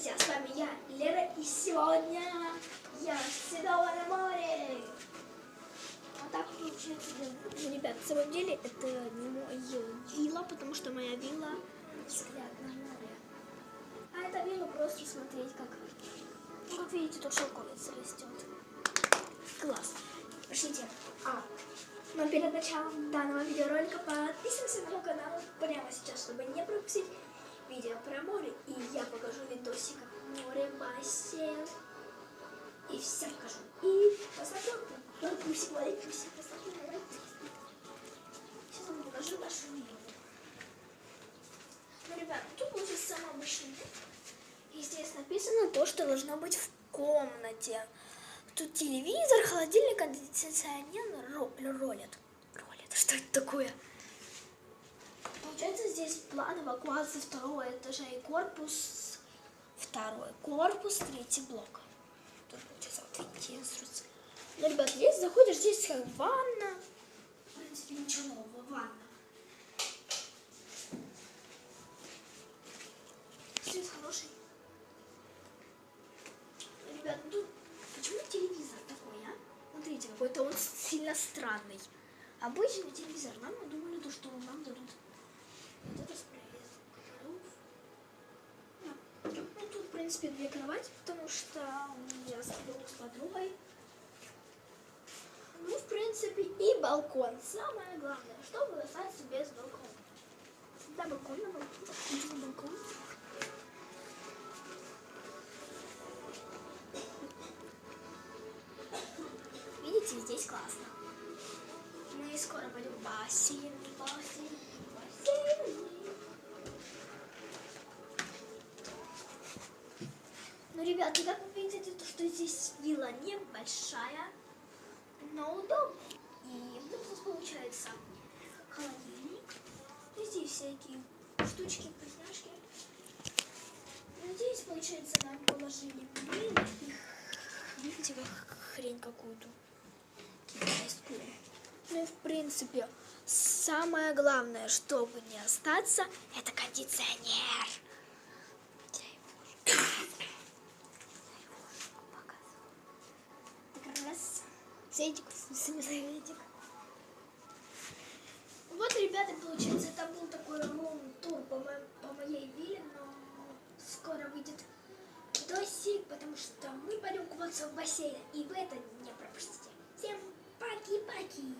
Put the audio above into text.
друзья, с вами я, Лера, и сегодня я седала на море. Вот так получается. Ребят, на самом деле это не моя вилла, потому что моя вилла взгляд на море. А эта вилла просто смотреть, как, ну, как видите, тут шелковица растет. Класс. Пошлите. Но перед началом данного видеоролика подписывайся на мой канал прямо сейчас, чтобы не пропустить видео про море. И я покажу видосик, как море, бассейн. И все покажу. И посмотрю, плюсик, лайкусик, посмотрю на лайкусик. Сейчас вам покажу нашу виллу. Ну, ребят, тут будет самый обычный вид. И здесь написано то, что должно быть в комнате. Тут телевизор, холодильник, кондиционер, ролет. Что это такое? Получается, здесь план эвакуации второго этажа и корпус второй. Корпус, третий блок. Тут получается, вот видите, инструкция. Ну, ребят, здесь заходишь, здесь как ванна. В принципе, ничего нового, ванна. Свет хороший. Ребят, ну тут почему телевизор такой, а? Смотрите, какой-то он сильно странный. Обычный телевизор. Нам думали, то, что нам дадут вот это с проездом. Ну, тут, в принципе, две кровати, потому что я сплю с подругой. Ну, в принципе, и балкон. Самое главное, чтобы остаться без балкона. Да, балкон на балкон. Видите, здесь классно. Мы скоро пойдем в бассейн. Ну, ребята, как вы видите, то, что здесь вилла небольшая, но удобная. И вот у нас получается холодильник. И здесь всякие штучки, вкусняшки. И здесь, получается, нам положили блины. Видите, как хрень какую-то. Китайскую. Ну и в принципе, самое главное, чтобы не остаться, это кондиционер. Так, раз. Светик, светик. Вот, ребята, получается, это был такой рум-тур по моей вилле, но скоро выйдет видосик, потому что мы пойдем купаться в бассейн, и вы это не пропустите. Всем паки-паки!